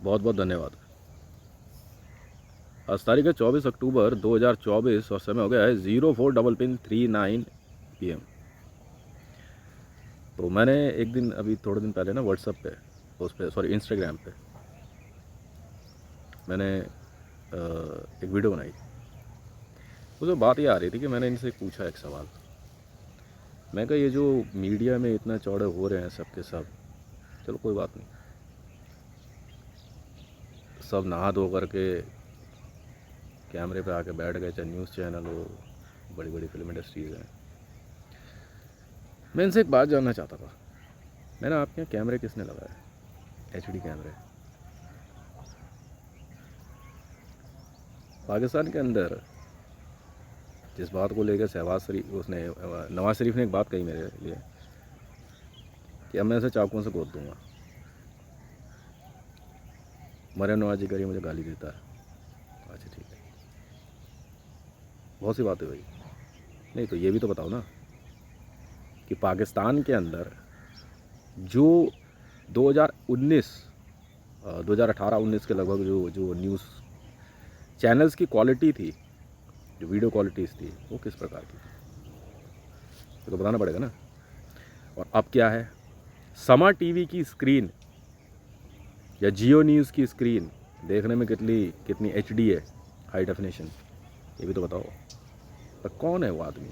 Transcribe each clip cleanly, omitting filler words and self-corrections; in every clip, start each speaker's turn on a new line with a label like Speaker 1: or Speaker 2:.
Speaker 1: बहुत बहुत धन्यवाद। आज तारीख है 24 अक्टूबर 2024 और समय हो गया है 04:39 PM। तो मैंने एक दिन अभी थोड़े दिन पहले ना व्हाट्सएप पे उस पर सॉरी इंस्टाग्राम पे मैंने एक वीडियो बनाई। उसमें बात ये आ रही थी कि मैंने इनसे पूछा एक सवाल। मैं कहा ये जो मीडिया में इतना चौड़े हो रहे हैं सब के सब, चलो कोई बात नहीं, सब नहा धो करके कैमरे पे आके बैठ गए, चाहे न्यूज़ चैनल हो, बड़ी बड़ी फिल्म इंडस्ट्रीज़ हैं। मैं इनसे एक बात जानना चाहता था। मैंने आपके यहाँ कैमरे किसने लगाए, HD कैमरे? पाकिस्तान के अंदर जिस बात को लेकर शहबाज शरीफ उसने नवाज शरीफ ने एक बात कही मेरे लिए कि अब मैं इसे चाकुओं से गोद दूंगा। मरियम नवाज जी करिए मुझे गाली देता है। अच्छा ठीक है, बहुत सी बातें हुई। नहीं तो ये भी तो बताओ ना कि पाकिस्तान के अंदर जो 2019 2018-19 के लगभग जो न्यूज़ चैनल्स की क्वालिटी थी, जो वीडियो क्वालिटीज़ थी, वो किस प्रकार की थी, ये तो बताना पड़ेगा ना। और अब क्या है, समा टीवी की स्क्रीन या जियो न्यूज़ की स्क्रीन देखने में कितनी HD है, हाई डेफिनेशन, ये भी तो बताओ। पर कौन है वो आदमी?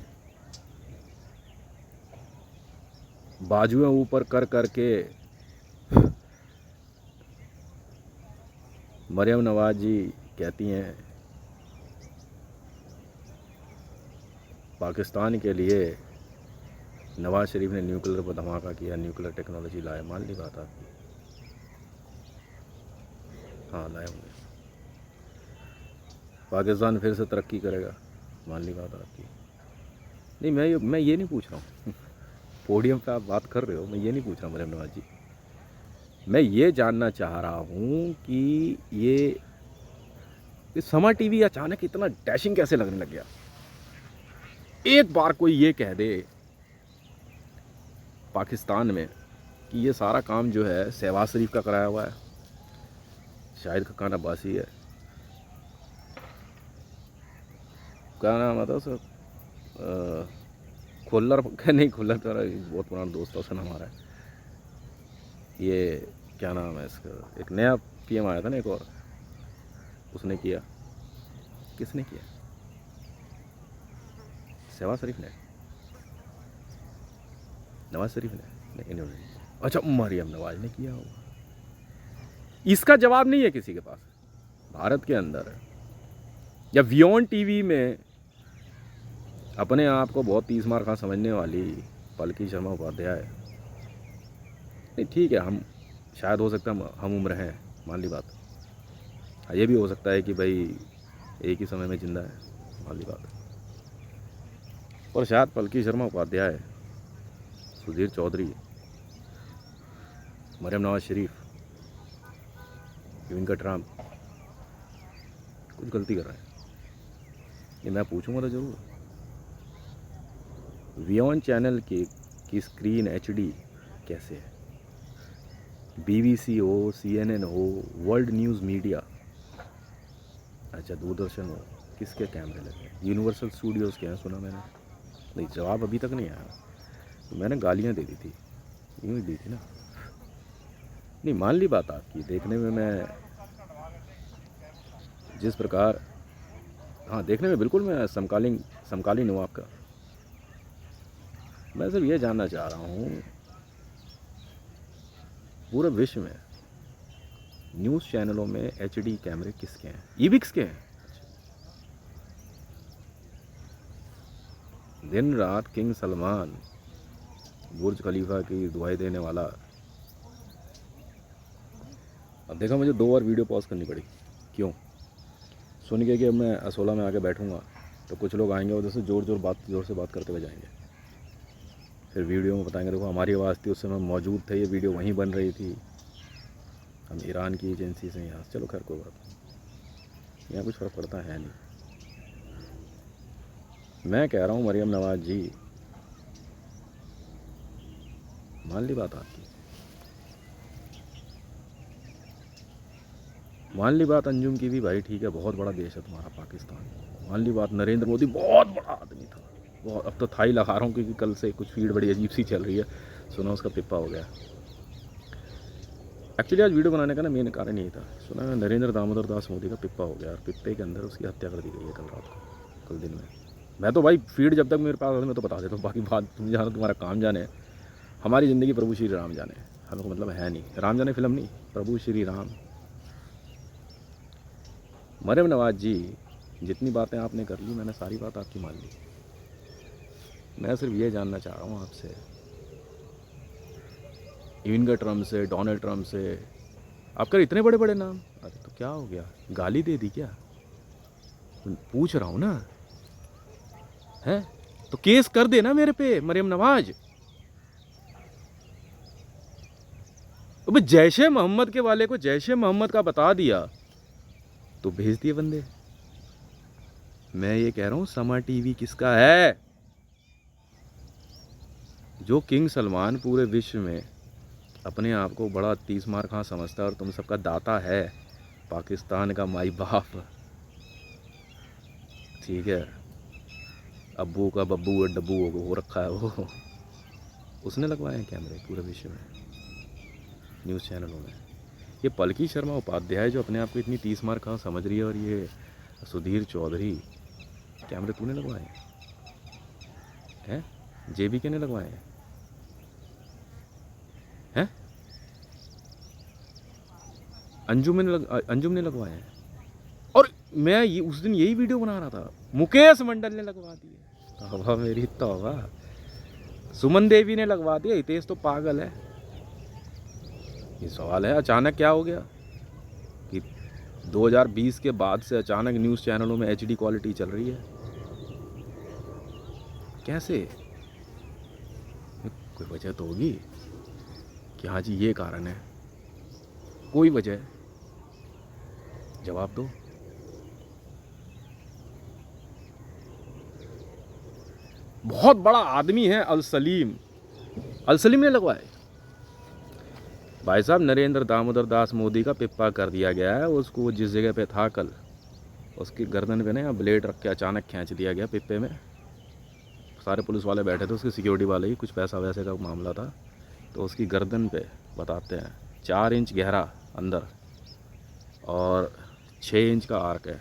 Speaker 1: बाजुएं ऊपर कर करके मरियम नवाज जी कहती हैं पाकिस्तान के लिए नवाज शरीफ ने न्यूक्लियर पर धमाका किया, न्यूक्लियर टेक्नोलॉजी लाए। मान ली बात आपकी, हाँ लाए होंगे। पाकिस्तान फिर से तरक्की करेगा, मान ली बात आपकी। नहीं मैं ये नहीं पूछ रहा हूँ पोडियम पे आप बात कर रहे हो, मैं ये नहीं पूछ रहा मरियम नवाज जी। मैं ये जानना चाह रहा हूँ कि ये समा टीवी अचानक इतना डैशिंग कैसे लगने लग गया? एक बार कोई ये कह दे पाकिस्तान में कि ये सारा काम जो है शहबाज शरीफ का कराया हुआ है, शाहिद खान अब्बासी है, क्या नाम आता सर, खुल्लर नहीं, खुल्लर तो बहुत पुराना दोस्त था, उसका नाम आ रहा है, ये क्या नाम है इसका, एक नया PM आया था ना एक और, उसने किया। किसने किया? शहबाज शरीफ ने, नवाज शरीफ ने नहीं, इन्होंने। अच्छा, मरियम नवाज ने किया होगा। इसका जवाब नहीं है किसी के पास भारत के अंदर। या वियॉन टीवी में अपने आप को बहुत 30 मार खा समझने वाली पलकी शर्मा उपाध्याय, नहीं ठीक है, हम शायद हो सकता है हम उम्र हैं, मान ली बात। हाँ, ये भी हो सकता है कि भाई एक ही समय में जिंदा है, मान ली बात। और शायद पलकी शर्मा उपाध्याय, सुधीर चौधरी, मरियम नवाज शरीफ, वेंकट राम कुछ गलती कर रहे हैं। ये मैं पूछूंगा तो ज़रूर। वियॉन चैनल की स्क्रीन HD कैसे है? BBC हो, CNN हो, वर्ल्ड न्यूज़ मीडिया, अच्छा दूरदर्शन हो, किसके कैमरे लगे हैं? यूनिवर्सल स्टूडियोज़ के हैं, सुना मैंने। नहीं, जवाब अभी तक नहीं आया। तो मैंने गालियाँ दे दी थी, यूँ ही दी थी ना। नहीं, मान ली बात आपकी, देखने में मैं जिस प्रकार, हाँ देखने में बिल्कुल मैं समकालीन हूँ आपका। मैं सिर्फ ये जानना चाह रहा हूँ, पूरे विश्व में न्यूज़ चैनलों में HD कैमरे किसके हैं? ईविक्स के हैं। दिन रात किंग सलमान बुर्ज खलीफा की दुआई देने वाला। अब देखा, मुझे 2 बार वीडियो पॉज करनी पड़ी। क्यों? सुन के कि अब मैं असोला में आके बैठूंगा तो कुछ लोग आएंगे उधर से जोर से बात करते हुए जाएंगे, फिर वीडियो में बताएंगे देखो हमारी आवाज़ थी, उस समय मौजूद थे, ये वीडियो वहीं बन रही थी, हम ईरान की एजेंसी से यहाँ। चलो खैर कोई बात नहीं, यहाँ कुछ फ़र्क पड़ता है नहीं। मैं कह रहा हूँ मरियम नवाज जी, मान ली बात आपकी, मान ली बात अंजुम की भी, भाई ठीक है, बहुत बड़ा देश है तुम्हारा पाकिस्तान। मान ली बात नरेंद्र मोदी बहुत बड़ा आदमी था, बहुत। अब तो था ही लगा रहा हूँ, क्योंकि कल से कुछ फीड बड़ी अजीब सी चल रही है, सुना उसका पिप्पा हो गया। एक्चुअली आज वीडियो बनाने का ना मेन कारण यही था, सुना नरेंद्र दामोदर दास मोदी का पिप्पा हो गया, और पिप्पे के अंदर उसकी हत्या कर दी गई है कल रात को, कल दिन में। मैं तो भाई फीड जब तक मेरे पास आता मैं तो बता देता हूँ, बाकी बात तुम जानो, तुम्हारा काम जाने। हमारी ज़िंदगी प्रभु श्री राम जाने, हमको मतलब है नहीं। राम जाने फिल्म नहीं, प्रभु श्री राम। मरियम नवाज जी, जितनी बातें आपने कर ली, मैंने सारी बात आपकी मान ली। मैं सिर्फ ये जानना चाह रहा हूँ आपसे, इविंगा ट्रम्प से, डोनाल्ड ट्रम्प से, आपका इतने बड़े बड़े नाम, अरे तो क्या हो गया, गाली दे दी क्या? पूछ रहा हूँ ना, है तो केस कर देना मेरे पे, मरियम नवाज। अब जैशे मोहम्मद के वाले को जैशे मोहम्मद का बता दिया तो भेज दिए बंदे। मैं ये कह रहा हूँ, समा टीवी किसका है? जो किंग सलमान पूरे विश्व में अपने आप को बड़ा 30 मार खां समझता है, और तुम सबका दाता है, पाकिस्तान का माई बाप, ठीक है, अब्बू का बब्बू और डब्बू हो रखा है वो, उसने लगवाए हैं कैमरे पूरे विश्व में, न्यूज़ चैनलों में। ये पलकी शर्मा उपाध्याय जो अपने आप को इतनी 30 मार खां समझ रही है, और ये सुधीर चौधरी, कैमरे तूने लगवाए हैं? JBK ने लगवाए हैं? अंजुम ने लगवाए हैं। और मैं ये उस दिन यही वीडियो बना रहा था, मुकेश मंडल ने लगवा दिए। तौबा मेरी तौबा, सुमन देवी ने लगवा दिया। हितेश तो पागल है। ये सवाल है, अचानक क्या हो गया कि 2020 के बाद से अचानक न्यूज़ चैनलों में HD क्वालिटी चल रही है? कैसे? कोई वजह तो होगी कि हाँ जी ये कारण है, कोई वजह, जवाब दो। बहुत बड़ा आदमी है अल सलीम ने लगवाए। भाई साहब, नरेंद्र दामोदर दास मोदी का पिप्पा कर दिया गया है। उसको जिस जगह पे था कल, उसकी गर्दन पे ना ब्लेड रख के अचानक खींच दिया गया पिप्पे में। सारे पुलिस वाले बैठे थे, उसकी सिक्योरिटी वाले ही, कुछ पैसा वैसे का मामला था। तो उसकी गर्दन पे बताते हैं 4 इंच गहरा अंदर और 6 इंच का आर्क है।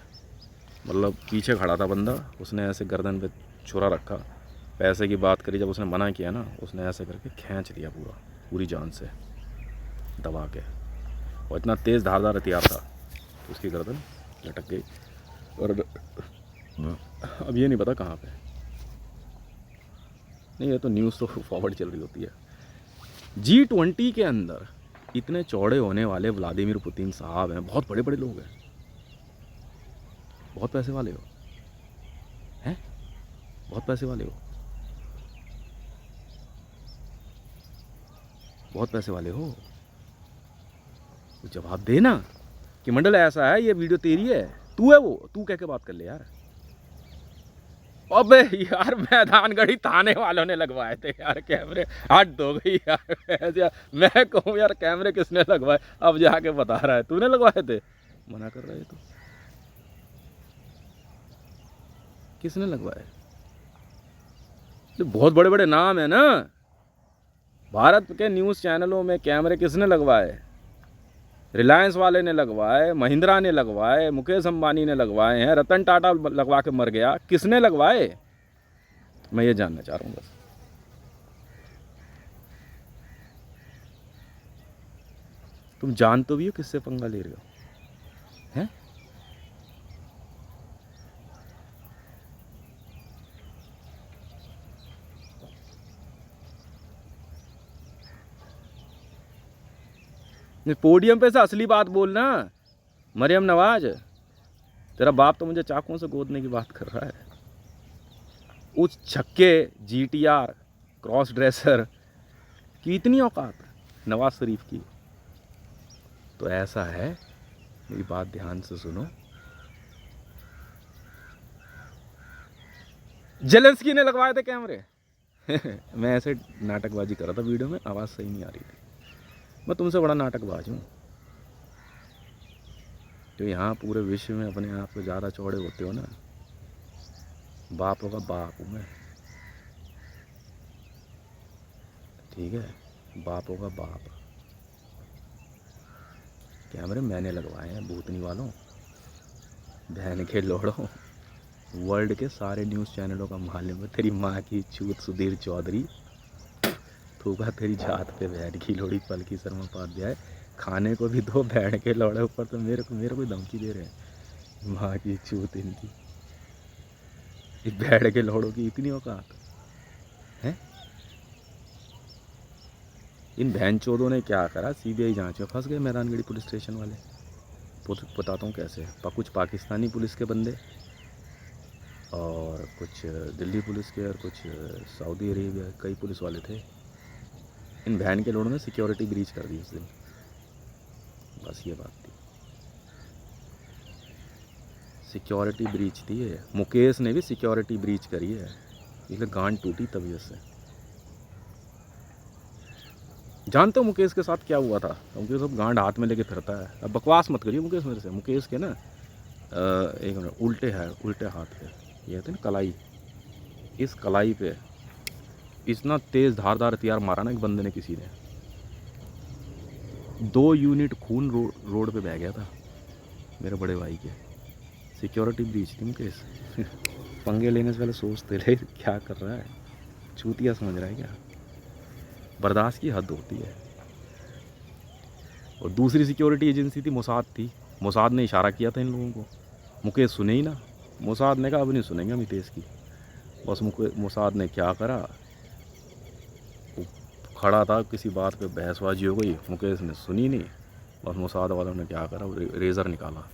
Speaker 1: मतलब पीछे खड़ा था बंदा, उसने ऐसे गर्दन पे छुरा रखा, पैसे की बात करी, जब उसने मना किया ना, उसने ऐसे करके खींच लिया पूरी जान से दबा के, और इतना तेज़ धारदार हथियार था, उसकी गर्दन लटक गई। और अब ये नहीं पता कहाँ पे, नहीं ये तो न्यूज़ तो फॉरवर्ड चल रही होती है। G20 के अंदर इतने चौड़े होने वाले व्लादिमीर पुतिन साहब हैं, बहुत बड़े बड़े लोग हैं, बहुत पैसे वाले हो हैं, बहुत पैसे वाले हो, बहुत पैसे वाले हो। तो जवाब देना कि मंडल ऐसा है, ये वीडियो तेरी है, तू है वो, तू कह के बात कर ले यार। अबे यार, मैदानगढ़ी थाने वालों ने लगवाए थे यार कैमरे, हद हो गई यार। मैं कहूँ यार कैमरे किसने लगवाए, अब जाके बता रहा है तूने लगवाए थे, मना कर रहा है तो किसने लगवाए? तो बहुत बड़े बड़े नाम है ना भारत के न्यूज़ चैनलों में, कैमरे किसने लगवाए? रिलायंस वाले ने लगवाए, महिंद्रा ने लगवाए, मुकेश अंबानी ने लगवाए हैं, रतन टाटा लगवा के मर गया, किसने लगवाए? मैं ये जानना चाह रहा हूँ बस। तुम जान तो भी हो किससे पंगा ले रहे हो, हैं? पोडियम पे से असली बात बोलना। मरियम नवाज, तेरा बाप तो मुझे चाकुओं से गोदने की बात कर रहा है। उस छक्के GTR क्रॉस ड्रेसर की इतनी औकात नवाज शरीफ की। तो ऐसा है, मेरी बात ध्यान से सुनो, जेलेंस्की ने लगवाए थे कैमरे। मैं ऐसे नाटकबाजी कर रहा था वीडियो में, आवाज़ सही नहीं आ रही थी। मैं तुमसे बड़ा नाटकबाज हूँ। जो यहाँ पूरे विश्व में अपने आप को ज़्यादा चौड़े होते हो ना, बापों का बाप हूँ मैं, ठीक है, बापों का बाप। कैमरे मैंने लगवाए हैं भूतनी वालों, बहन के लोड़ों, वर्ल्ड के सारे न्यूज़ चैनलों का मालूम है। तेरी माँ की चूत सुधीर चौधरी, थूका तेरी जात पे बहन की लोड़ी पलकी शर्मा उपाध्याय, खाने को भी दो बहन के लौड़े, ऊपर तो मेरे को धमकी दे रहे हैं। माँ की चूत इनकी, बहन के लौड़ों की इतनी औकात है। इन बहन चौधों ने क्या करा, सीबीआई जांच में फंस गए मैदानगढ़ी पुलिस स्टेशन वाले। बताता हूँ कैसे। कुछ पाकिस्तानी पुलिस के बंदे और कुछ दिल्ली पुलिस के और कुछ सऊदी अरेबिया, कई पुलिस वाले थे। इन बहन के लोगों ने सिक्योरिटी ब्रीच कर दी उस दिन, बस ये बात थी, सिक्योरिटी ब्रीच थी ये। मुकेश ने भी सिक्योरिटी ब्रीच करी है, इसलिए गांड टूटी तबीयत से। जानते हो मुकेश के साथ क्या हुआ था? मुकेश अब गांड हाथ में लेके फिरता है। अब बकवास मत करिए मुकेश मेरे से। मुकेश के ना एक मिनट, उल्टे हाथ पे ये थे ना कलाई, इस कलाई पे इतना तेज धारदार हथियार मारा ना एक बंदे ने, किसी ने, 2 यूनिट खून रोड पे बह गया था मेरे बड़े भाई के। सिक्योरिटी ब्रीच थी मुकेश। पंगे लेने से पहले सोचते रहे क्या कर रहा है, चूतिया समझ रहा है क्या? बर्दाश्त की हद होती है। और दूसरी सिक्योरिटी एजेंसी थी, मोसाद थी। मोसाद ने इशारा किया था इन लोगों को, मुकेश सुने ही ना। मोसाद ने कहा अब नहीं सुनेंगे हम हितेश की। बस मोसाद ने क्या करा, खड़ा था किसी बात पे, बहसबाजी हो गई, मुकेश ने सुनी नहीं। बस मोसाद वालों ने क्या करा, रेज़र निकाला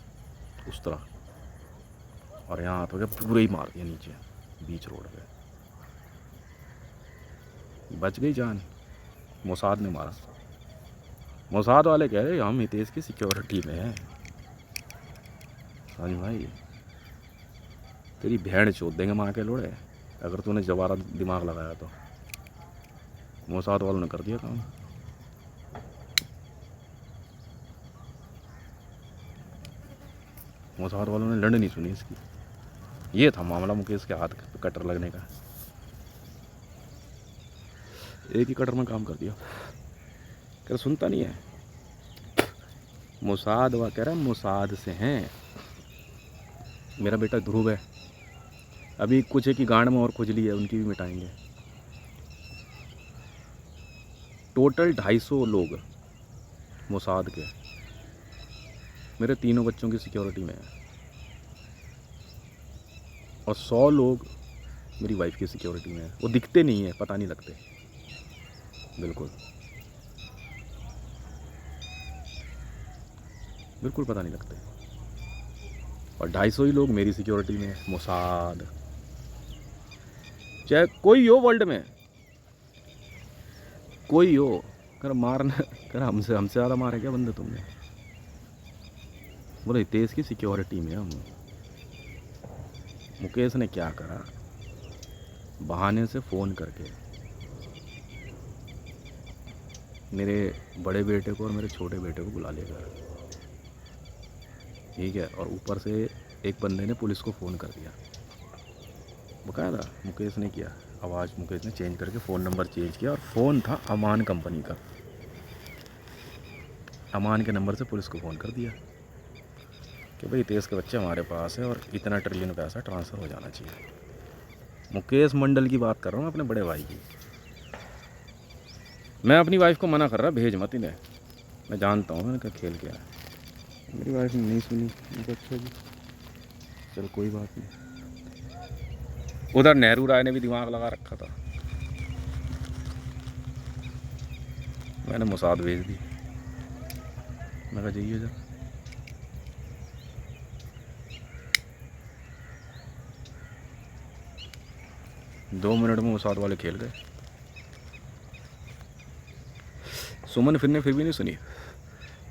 Speaker 1: उस तरह और यहाँ पे पूरे ही मार दिया नीचे बीच रोड पे। बच गई जान, मोसाद ने मारा। मोसाद वाले कह रहे हम हितेश की सिक्योरिटी में हैं। समझ भाई, तेरी भेड़ चोद देंगे माँ के लोड़े अगर तूने दोबारा दिमाग लगाया तो। मोसाद वालों ने कर दिया काम। मोसाद वालों ने लड़ नहीं सुनी इसकी। ये था मामला मुकेश के हाथ कटर लगने का। एक ही कटर में काम कर दिया। कह सुनता नहीं है। मोसाद वा कह रहा मोसाद से हैं। मेरा बेटा ध्रुव है, अभी कुछ है कि गांड में और खुजली है, उनकी भी मिटाएंगे। टोटल 250 लोग मोसाद के मेरे तीनों बच्चों की सिक्योरिटी में है और 100 लोग मेरी वाइफ की सिक्योरिटी में है। वो दिखते नहीं है, पता नहीं लगते बिल्कुल पता नहीं लगते। और 250 ही लोग मेरी सिक्योरिटी में है। मोसाद चाहे कोई हो वर्ल्ड में, कोई हो, कर मारना कर हमसे ज़्यादा मारे क्या बंदे तुमने? बोले हितेश की सिक्योरिटी में हम। मुकेश ने क्या करा, बहाने से फ़ोन करके मेरे बड़े बेटे को और मेरे छोटे बेटे को बुला लेगा, ठीक है। और ऊपर से एक बंदे ने पुलिस को फ़ोन कर दिया, बकायदा मुकेश ने किया। आवाज़ मुकेश ने चेंज करके फ़ोन नंबर चेंज किया और फ़ोन था अमान कंपनी का। अमान के नंबर से पुलिस को फ़ोन कर दिया कि भाई हितेश के बच्चे हमारे पास है और इतना ट्रिलियन पैसा ट्रांसफ़र हो जाना चाहिए। मुकेश मंडल की बात कर रहा हूँ, अपने बड़े भाई की। मैं अपनी वाइफ को मना कर रहा, भेज मत इन्हें, मैं जानता हूँ इनका खेल क्या है। मेरी वाइफ ने नहीं सुनी। अच्छा जी चल कोई बात नहीं। उधर नेहरू राय ने भी दिमाग लगा रखा था, मैंने मोसाद भेज दी। मैं कहा जाइए जब 2 मिनट में मोसाद वाले खेल गए। सुमन फिर भी नहीं सुनी,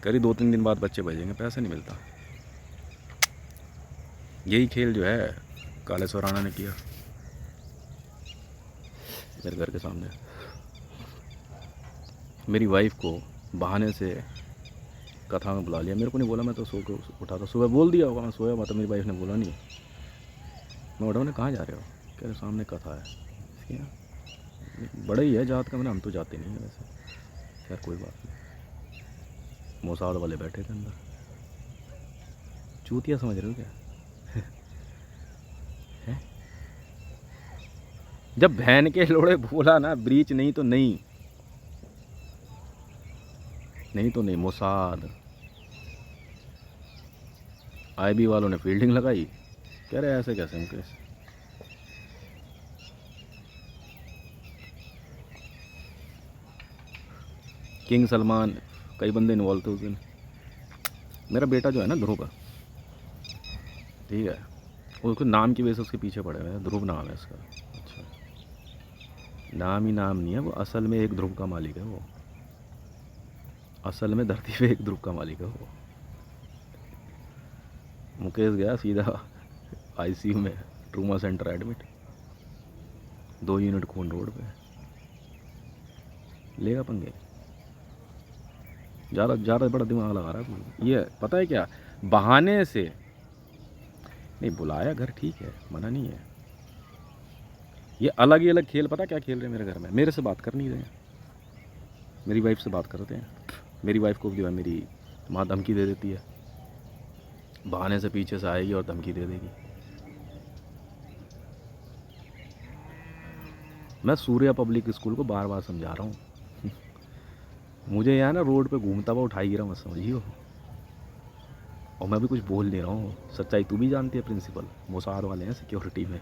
Speaker 1: करी 2-3 दिन बाद बच्चे भेजेंगे, पैसे नहीं मिलता। यही खेल जो है काले सोराना ने किया मेरे घर के सामने। मेरी वाइफ को बहाने से कथा में बुला लिया, मेरे को नहीं बोला, मैं तो सो के उठा था, सुबह बोल दिया होगा मैं सोया हुआ, तो मेरी वाइफ ने बोला नहीं। मैं उठा, ने कहाँ जा रहे हो, कह रहे सामने कथा है इसके यहाँ। बड़ा ही है जात का, मैंने हम तो जाते नहीं है वैसे। खैर कोई बात नहीं। मोसाद वाले बैठे थे अंदर। चूतिया समझ रहे हो क्या? है? जब बहन के लोड़े बोला ना, ब्रीच नहीं तो नहीं, नहीं तो नहीं। मोसाद आईबी वालों ने फील्डिंग लगाई, कह रहे ऐसे कैसे मुकेश। किंग सलमान, कई बंदे इन्वॉल्व थे उस दिन। मेरा बेटा जो है ना ध्रुव, ठीक है, उसको नाम की वजह से उसके पीछे पड़े हुए हैं। ध्रुव नाम है इसका। अच्छा, नाम ही नाम नहीं है वो, असल में एक ध्रुव का मालिक है वो। असल में धरती पे एक ध्रुव का मालिक है वो। मुकेश गया सीधा आईसीयू में, ट्रूमा सेंटर एडमिट, 2 यूनिट खून रोड पे। लेगा पंगे, ज़्यादा ज़्यादा बड़ा दिमाग लगा रहा है ये। पता है क्या, बहाने से नहीं बुलाया घर, ठीक है, मना नहीं है। ये अलग ही अलग खेल, पता क्या खेल रहे हैं मेरे घर में, मेरे से बात कर नहीं रहे, मेरी वाइफ से बात करते हैं। मेरी वाइफ को जो है मेरी माँ धमकी दे देती है, बहाने से पीछे से आएगी और धमकी दे देगी। मैं सूर्या पब्लिक स्कूल को बार बार समझा रहा हूँ, मुझे यहाँ ना रोड पे घूमता हुआ उठाई गिरा मत समझियो। और मैं भी कुछ बोल नहीं रहा हूँ, सच्चाई तू भी जानती है। प्रिंसिपल मोसाद वाले हैं सिक्योरिटी में,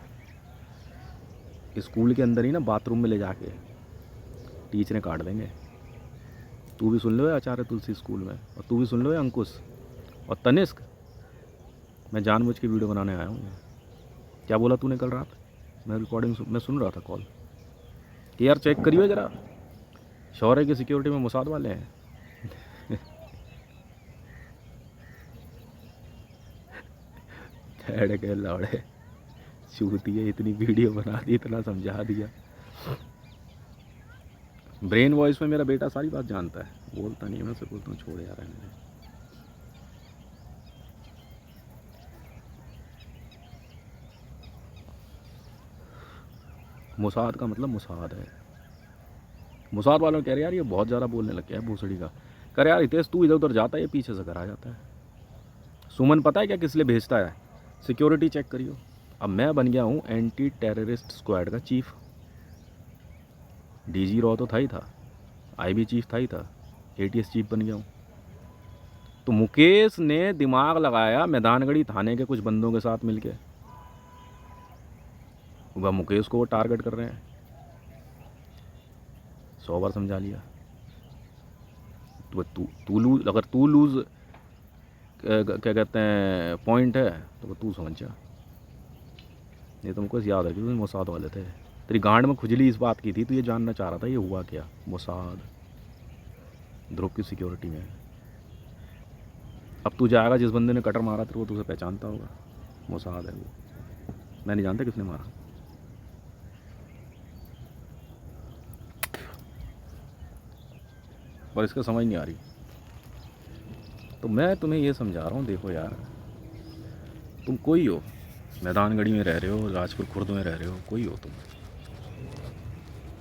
Speaker 1: स्कूल के अंदर ही ना बाथरूम में ले जाके टीचरें काट देंगे। तू भी सुन लो आचार्य तुलसी स्कूल में, और तू भी सुन लो अंकुश और तनिष्क। मैं जानबूझ के वीडियो बनाने आया हूँ। क्या बोला तूने कल रात? मैं रिकॉर्डिंग मैं सुन रहा था कॉल कि यार चेक करियो ज़रा, शौर्य की सिक्योरिटी में मोसाद वाले हैं। ठहर के लौड़े चूती है, इतनी वीडियो बना दी, इतना समझा दिया। ब्रेन वॉइस में मेरा बेटा सारी बात जानता है, बोलता नहीं है। मैं उसे बोलता हूँ छोड़ यार रहने दे। मोसाद का मतलब मोसाद है। मोसाद वालों कह रहे यार ये बहुत ज़्यादा बोलने लग गया है भूसड़ी का। कर यार हितेश, तू इधर उधर जाता है, ये पीछे से घर आ जाता है। सुमन पता है क्या किस लिए भेजता है? सिक्योरिटी चेक करियो। अब मैं बन गया हूँ एंटी टेररिस्ट स्क्वाड का चीफ। डीजी रॉ तो था ही था, आईबी चीफ था ही था, एटीएस चीफ बन गया हूँ। तो मुकेश ने दिमाग लगाया मैदानगढ़ी थाने के कुछ बंदों के साथ मिलके, वह मुकेश को वो टारगेट कर रहे हैं। 100 बार समझा लिया। तो तू लूज, अगर तू लूज क्या कहते हैं पॉइंट है तो तू समझ जा। ये तुमको याद है कि तुम मोसाद वाले थे, तेरी गांड में खुजली इस बात की थी, तो ये जानना चाह रहा था ये हुआ क्या। मोसाद ध्रुव की सिक्योरिटी में। अब तू जाएगा, जिस बंदे ने कटर मारा तेरे को, तुझे पहचानता होगा, मोसाद है वो। मैं नहीं जानता किसने मारा। पर इसका समझ नहीं आ रही, तो मैं तुम्हें ये समझा रहा हूँ, देखो यार, तुम कोई हो, मैदानगढ़ी में रह रहे हो, राजपुर खुर्द में रह रहे हो, कोई हो तुम,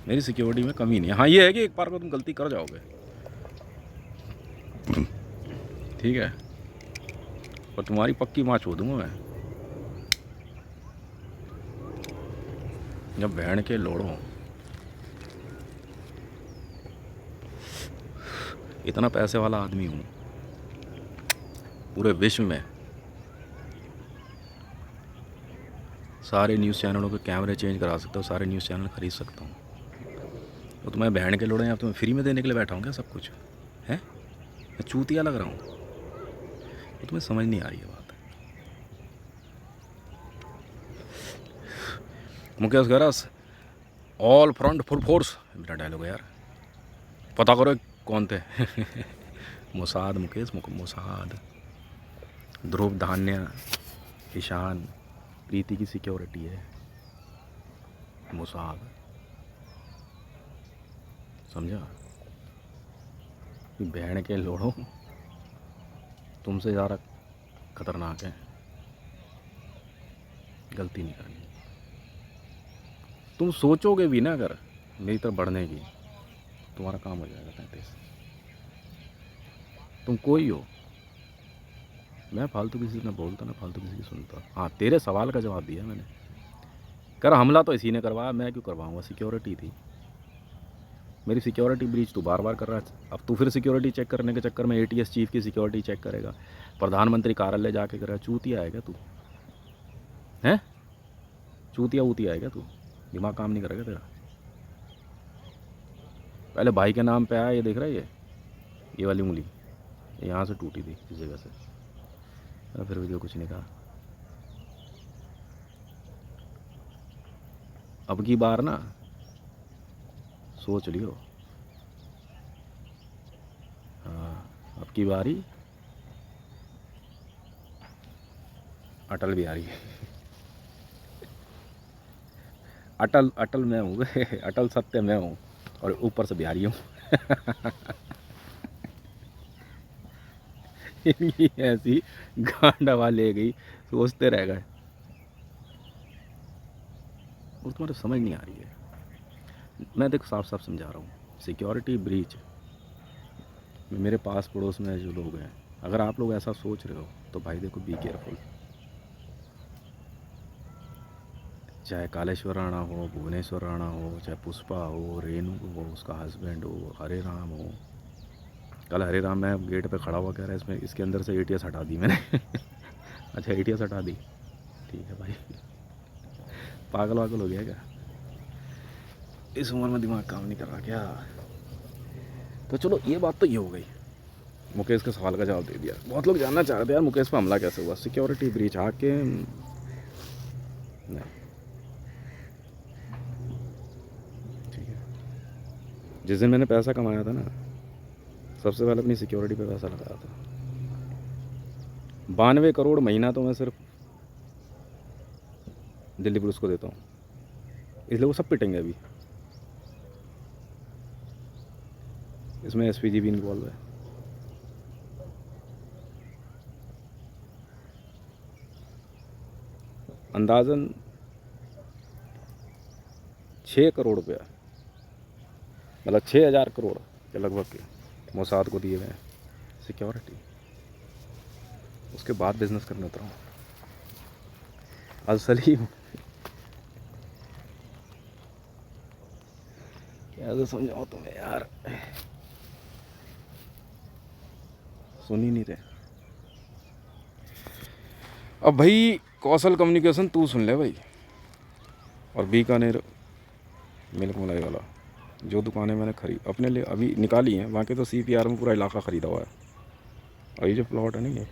Speaker 1: मेरी सिक्योरिटी में कमी नहीं है। हाँ ये है कि एक बार को तुम गलती कर जाओगे, ठीक है, और तुम्हारी पक्की माँ छोड़ दूंगा मैं। जब बहन के लोड़ो इतना पैसे वाला आदमी हूँ पूरे विश्व में, सारे न्यूज़ चैनलों के कैमरे चेंज करा सकता हूँ, सारे न्यूज़ चैनल खरीद सकता हूँ। तो तुम्हें बहन के लोड़े, या तुम्हें फ्री में देने के लिए बैठा हूँ क्या सब कुछ है? मैं चूतिया लग रहा हूँ? तो तुम्हें समझ नहीं आ रही है बात। Mukesh gross all front full force, मेरा डायलॉग है यार, पता करो कौन थे। मोसाद मुकेश, मोसाद ध्रुव, धान्य, ईशान, प्रीति की सिक्योरिटी है मोसाद, समझा? बहन के लोड़ो तुमसे ज़्यादा खतरनाक है, गलती नहीं करनी। तुम सोचोगे भी ना अगर मेरी तरफ बढ़ने की, तुम्हारा काम हो जाएगा 35। तुम कोई हो, मैं फालतू किसी से ना बोलता ना फालतू किसी की सुनता। हाँ, तेरे सवाल का जवाब दिया मैंने। कर हमला तो इसी ने करवाया, मैं क्यों करवाऊँगा? सिक्योरिटी थी मेरी। सिक्योरिटी ब्रीच तू बार बार कर रहा है। अब तू फिर सिक्योरिटी चेक करने के चक्कर में एटीएस चीफ की सिक्योरिटी चेक करेगा, प्रधानमंत्री कार्यालय जाके करेगा। चूतिया है क्या तू? हैं? चूतिया ऊतिया है क्या तू? दिमाग काम नहीं करेगा तेरा? पहले भाई के नाम पे आया, ये देख रहा है, ये वाली उंगली यहाँ से टूटी थी इस जगह से, फिर भी कुछ नहीं कहा। अब की बार ना सोच लियो। हाँ, अब की बारी अटल बिहारी। अटल अटल मैं हूँ अटल सत्य मैं हूँ, और ऊपर से बिहारी हूँ। इनकी ऐसी गांडवा ले गई, सोचते रह गए। और तुम्हारे समझ नहीं आ रही है। मैं देखो साफ साफ समझा रहा हूँ, सिक्योरिटी ब्रीच मेरे पास पड़ोस में जो लोग हैं, अगर आप लोग ऐसा सोच रहे हो तो भाई देखो बी केयरफुल। चाहे कालेश्वर राणा हो, भुवनेश्वर राणा हो, चाहे पुष्पा हो, रेनू हो, उसका हस्बैंड हो, हरे राम हो। कल हरे राम मैं गेट पे खड़ा हुआ कह रहा है इसमें इसके अंदर से एटीएस हटा दी मैंने। अच्छा, एटीएस हटा दी, ठीक है भाई। पागल वागल हो गया क्या? इस उम्र में दिमाग काम नहीं कर रहा क्या? तो चलो ये बात तो ये हो गई। मुकेश के सवाल का जवाब दे दिया। बहुत लोग जानना चाह रहे थे यार मुकेश पर हमला कैसे हुआ, सिक्योरिटी ब्रीच आके नहीं, ठीक है। जिस दिन मैंने पैसा कमाया था ना, सबसे पहले अपनी सिक्योरिटी पे पैसा लगाया था। 92 करोड़ महीना तो मैं सिर्फ दिल्ली पुलिस को देता हूँ, इसलिए वो सब पिटेंगे अभी। इसमें एसपीजी भी इन्वॉल्व है। अंदाज़न 6 करोड़ रुपया, मतलब 6000 करोड़ के लगभग के मोसाद को दिए गए सिक्योरिटी। उसके बाद बिजनेस करने उतरा हूँ असली। कैसे समझाऊँ तुम्हें यार, सुन ही नहीं रहे। अब भाई कौशल कम्युनिकेशन तू सुन ले भाई, और बीकानेर मिल्क मलाई वाला जो दुकानें मैंने खरीद अपने लिए अभी निकाली हैं, वहाँ के तो CPR में पूरा इलाका ख़रीदा हुआ है। और ये जो प्लॉट है ना, ये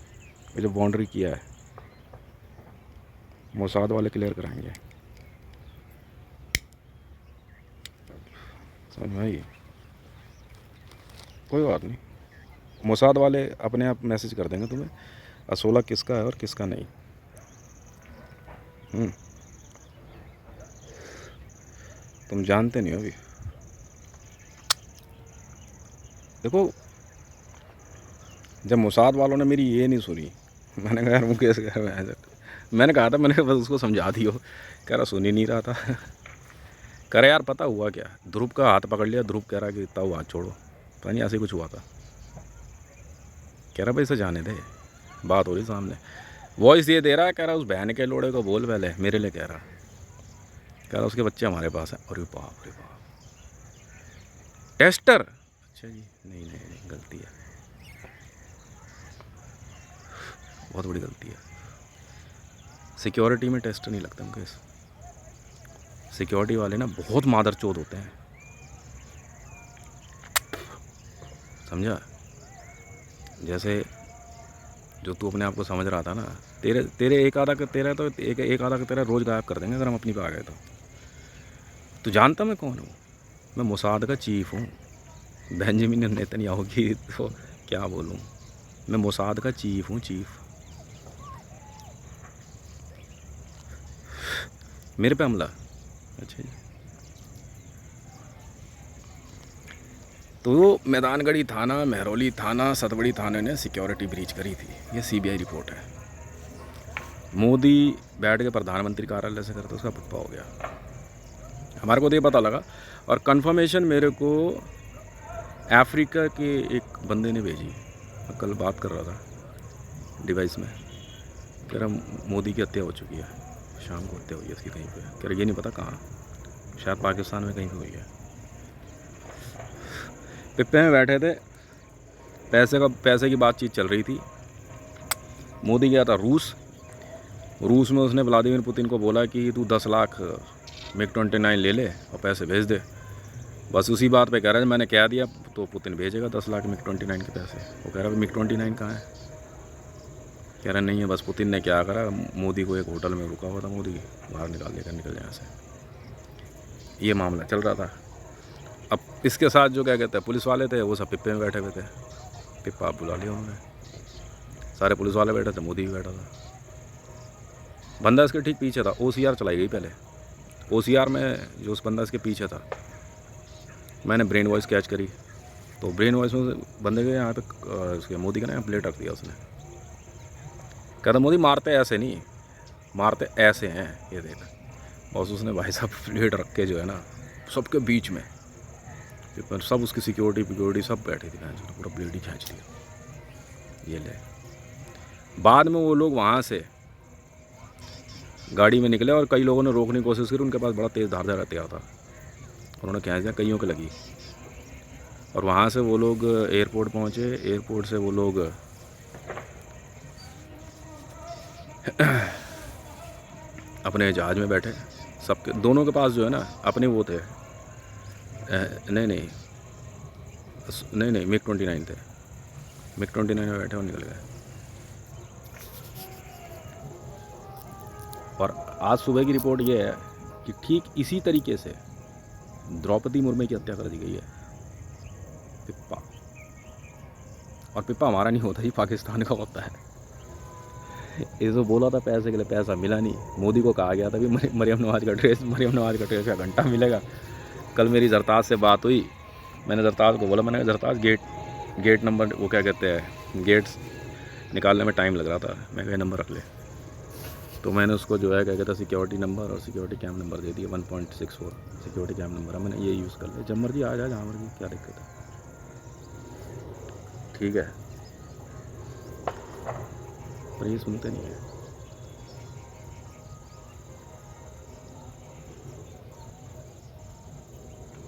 Speaker 1: जो बाउंड्री किया है, मोसाद वाले क्लियर कराएंगे। समझ में आई? कोई बात नहीं, मोसाद वाले अपने आप मैसेज कर देंगे तुम्हें, असोला किसका है और किसका नहीं। तुम जानते नहीं हो अभी। देखो, जब मोसाद वालों ने मेरी ये नहीं सुनी, मैंने कहा यार मुकेश, मैंने कहा था, मैंने बस उसको समझा दियो, कह रहा सुन ही नहीं रहा था। करे यार पता हुआ क्या, ध्रुव का हाथ पकड़ लिया, ध्रुव कह रहा कि इतना हाथ छोड़ो, पता नहीं ऐसे कुछ हुआ था। कह रहा भाई इसे जाने दे, बात हो रही सामने। वॉइस ये दे रहा है, कह रहा उस बहन के लोड़े को बोल पहले, मेरे लिए कह रहा उसके बच्चे हमारे पास हैं। अरे बाप रे बाप, टेस्टर? अच्छा जी, नहीं नहीं नहीं, गलती है, बहुत बड़ी गलती है। सिक्योरिटी में टेस्टर नहीं लगता मुकेश। सिक्योरिटी वाले ना बहुत मादरचोद होते हैं, समझा? जैसे जो तू अपने आप को समझ रहा था ना, तेरे एक आधा का तेरा तो एक आधा का तेरा रोज़ गायब कर देंगे अगर हम अपनी पे आ गए तो। तू जानता मैं कौन हूँ? मैं मोसाद का चीफ हूँ। बेंजामिन नेतन्याहू की तो क्या बोलूँ, मैं मोसाद का चीफ हूँ, चीफ। मेरे पे हमला? अच्छा जी। तो मैदानगढ़ी थाना, महरौली थाना, सतबड़ी थाने ने सिक्योरिटी ब्रीच करी थी। ये सीबीआई रिपोर्ट है। मोदी बैठ के प्रधानमंत्री कार्यालय से करते उसका पप्पा हो गया। हमारे को तो ये पता लगा, और कंफर्मेशन मेरे को अफ्रीका के एक बंदे ने भेजी। मैं कल बात कर रहा था डिवाइस में, कह रहा मोदी की हत्या हो चुकी है, शाम को हत्या हुई है इसकी कहीं पे। कह रहा ये नहीं पता कहाँ, शायद पाकिस्तान में कहीं पे हुई है। पिप्पे में बैठे थे, पैसे की बातचीत चल रही थी। मोदी गया था रूस में उसने व्लादिमीर पुतिन को बोला कि तू 10 लाख MiG-29 ले ले और पैसे भेज दे। बस उसी बात पे कह रहा है मैंने कह दिया तो पुतिन भेजेगा 10 लाख MiG-29 के पैसे। वो कह रहा है MiG-29 कहाँ है? कह रहा नहीं है। बस पुतिन ने क्या करा, मोदी को एक होटल में रुका हुआ था, मोदी बाहर निकाल लेकर निकल यहाँ से। ये मामला चल रहा था। अब इसके साथ जो क्या कहते हैं पुलिस वाले थे, वो सब पिप्पे में बैठे हुए थे। पिप्पा बुला लिया उन्होंने, सारे पुलिस वाले बैठे थे, मोदी भी बैठा था। बंदा इसके ठीक पीछे था। OCR चलाई गई पहले। OCR में जो उस बंदा इसके पीछे था, मैंने ब्रेन वॉइस कैच करी। तो ब्रेन वॉइस में बंदे के यहाँ पे उसके मोदी का ना प्लेट रख दिया उसने। कहता मोदी मारते ऐसे नहीं, मारते ऐसे हैं, ये देख। बस उसने भाई साहब प्लेट रख के जो है ना सबके बीच में, सब उसकी सिक्योरिटी सब बैठी थी, पूरा प्लेट ही खींच दिया। ये ले। बाद में वो लोग वहाँ से गाड़ी में निकले और कई लोगों ने रोकने की कोशिश की। उनके पास बड़ा तेज़ धारदार हथियार था, उन्होंने खींच दिया, कईयों के लगी। और वहाँ से वो लोग एयरपोर्ट पहुँचे। एयरपोर्ट से वो लोग अपने जहाज़ में बैठे। सबके दोनों के पास जो है ना अपने वो थे, नहीं MiG-29 थे। MiG-29 में बैठे और निकल गए। और आज सुबह की रिपोर्ट ये है कि ठीक इसी तरीके से द्रौपदी मुर्मू की हत्या कर दी गई है। पिप्पा, और पिप्पा हमारा नहीं होता, ही पाकिस्तान का होता है। ये जो बोला था पैसे के लिए, पैसा मिला नहीं। मोदी को कहा गया था भी मरियम नवाज का ड्रेस का घंटा मिलेगा। कल मेरी जरताज से बात हुई, मैंने जरताज को बोला, मैंने कहा जरताज गेट नंबर वो क्या कहते हैं, गेट्स निकालने में टाइम लग रहा था, मैं कहा नंबर रख ले। तो मैंने उसको जो है क्या कहता है सिक्योरिटी नंबर और सिक्योरिटी कैम नंबर दे दिया। 1.64 सिक्योरिटी कैम नंबर है, मैंने ये यूज़ कर लिया। जब मर्जी आ जाए, जहाँ मर्जी, क्या दिक्कत है, ठीक है। पर ये सुनते नहीं है।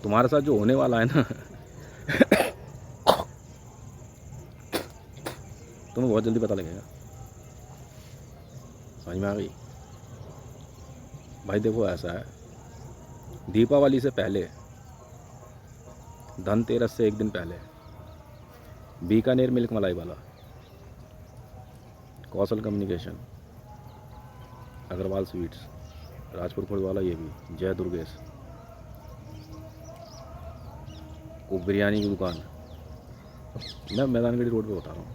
Speaker 1: तुम्हारे साथ जो होने वाला है ना तुम्हें बहुत जल्दी पता लगेगा। समझ में आ गई भाई? देखो ऐसा है, दीपावली से पहले, धनतेरस से एक दिन पहले, बीकानेर मिल्क मलाई वाला, कौशल कम्युनिकेशन, अग्रवाल स्वीट्स, राजपुर खोड़ वाला, ये भी जय दुर्गेश, वो बिरयानी की दुकान, मैं मैदानगढ़ी रोड पे बता रहा हूँ,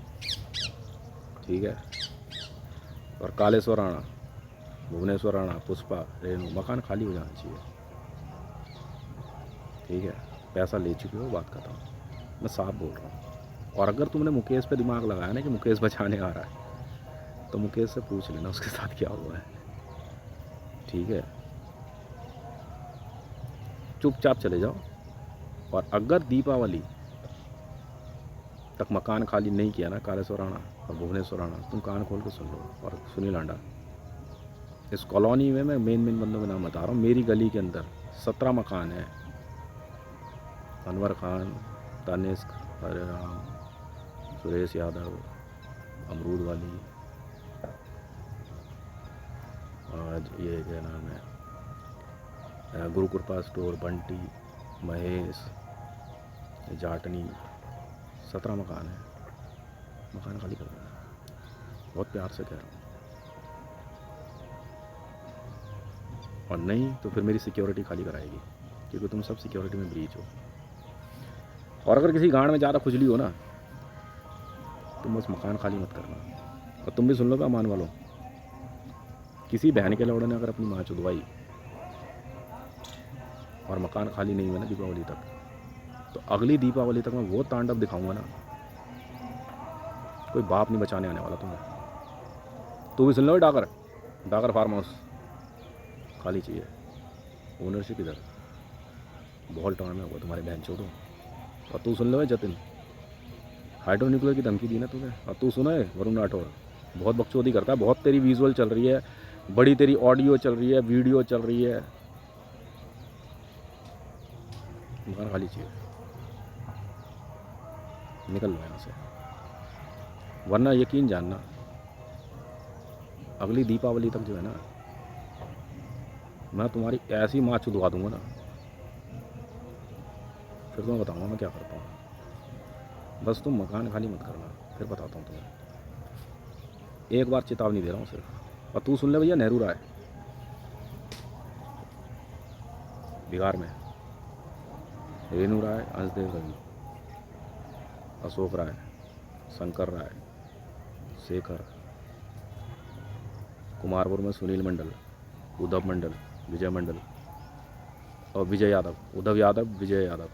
Speaker 1: ठीक है। और कालेश्वर राणा, भुवनेश्वर राणा, पुष्पा, रेणु, मकान खाली हो जाना चाहिए, ठीक है। पैसा ले चुके हो, बात करता हूँ, मैं साफ बोल रहा हूँ। और अगर तुमने मुकेश पे दिमाग लगाया ना कि मुकेश बचाने आ रहा है, तो मुकेश से पूछ लेना उसके साथ क्या हुआ है, ठीक है। चुपचाप चले जाओ। और अगर दीपावली तक मकान खाली नहीं किया ना कालेश्वर राणा और भुवनेश्वर राणा, तुम कान खोल के सुन लो। और सुनील आंडा, इस कॉलोनी में मैं मेन बंदों के नाम बता रहा हूँ। मेरी गली के अंदर 17 मकान है। अनवर खान, तनिष्क, हरे राम, सुरेश यादव, अमरूद वाली, आज ये क्या नाम है, गुरु कृपा स्टोर, बंटी, महेश, जाटनी, 17 मकान है। मकान खाली कर देना, बहुत प्यार से कह रहा हूँ। और नहीं तो फिर मेरी सिक्योरिटी खाली कराएगी, क्योंकि तुम सब सिक्योरिटी में ब्रीच हो। और अगर किसी गांड में ज़्यादा खुजली हो ना, तुम बस मकान खाली मत करना। और तुम भी सुन लो क्या मान वालों, किसी बहन के लौड़े ने अगर अपनी माँ चुदवाई और मकान खाली नहीं हुआ ना दीपावली तक, तो अगली दीपावली तक मैं वो तांडव दिखाऊंगा ना, कोई बाप नहीं बचाने आने वाला तुम्हें। तू भी सुन लो डाकर, डाकर फार्म हाउस खाली चाहिए, ओनरशिप इधर बहुत टाइम में होगा तुम्हारे बहन छोड़ो। और तू सुन लो जतिन, हाइड्रोन्यूक्लियर की धमकी दी ना तुझे, और तू सुना है वरुण राठौर बहुत बकचोदी करता है, बहुत तेरी विजुअल चल रही है, बड़ी तेरी ऑडियो चल रही है, वीडियो चल रही है, मकान खाली चाहिए, निकल लो यहाँ से, वरना यकीन जानना अगली दीपावली तक जो है ना, मैं तुम्हारी ऐसी माँ चुदवा दूंगा ना, फिर तुम्हें बताऊंगा मैं क्या करता हूँ। बस तुम मकान खाली मत करना, फिर बताता हूँ तुम्हें, एक बार चेतावनी दे रहा हूँ सिर्फ। और तू सुन ले भैया, नेहरू राय बिहार में, रेणु राय, अंशदेव रवि, अशोक राय, शंकर राय, शेखर, कुमारपुर में सुनील मंडल, उद्धव मंडल, विजय मंडल और विजय यादव, उद्धव यादव, विजय यादव,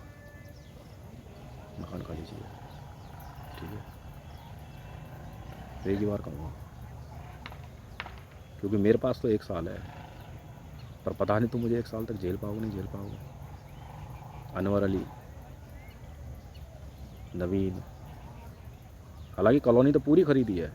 Speaker 1: मकान खाली चाहिए, ठीक है। एक ही बार कहूँगा, क्योंकि मेरे पास तो 1 साल है, पर पता नहीं तुम मुझे 1 साल तक झेल पाओगे नहीं झेल पाओगे। अनवर अली, नवीन, हालांकि कॉलोनी तो पूरी खरीदी है,